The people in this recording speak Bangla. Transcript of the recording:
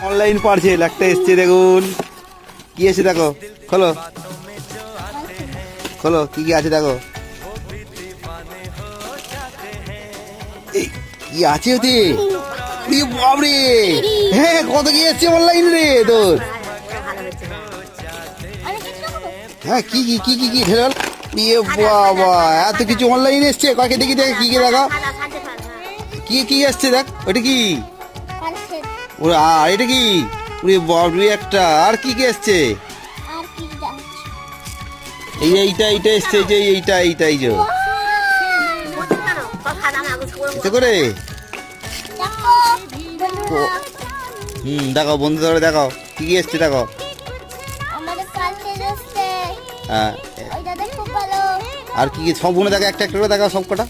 অনলাইন পার্সেল একটা এসছে, দেখুন কি এসে, দেখো খোলো খোলো, কি কি আছে দেখো। এই, কি আছে ওতে? বাবরে, হ্যাঁ কত কি এসছে অনলাইন রে তোর। হ্যাঁ কি কি কি কি কি ঢেল, বাবা এত কিছু অনলাইন এসছে, কাকে দেখি দেখ কি কি দেখা, কি কি এসছে দেখ, ওটা কি? ওরে আর এটা কি? ওরে বাবরে একটা, আর কি কি এসছে? এইটা এসছে, যে এইটাই যে এতে করে। দেখাও বন্ধু ধরে দেখাও কি কি এসছে দেখো। হ্যাঁ আর কি কি সব গুলো দেখো, একটা একটা করে দেখাও সব কটা।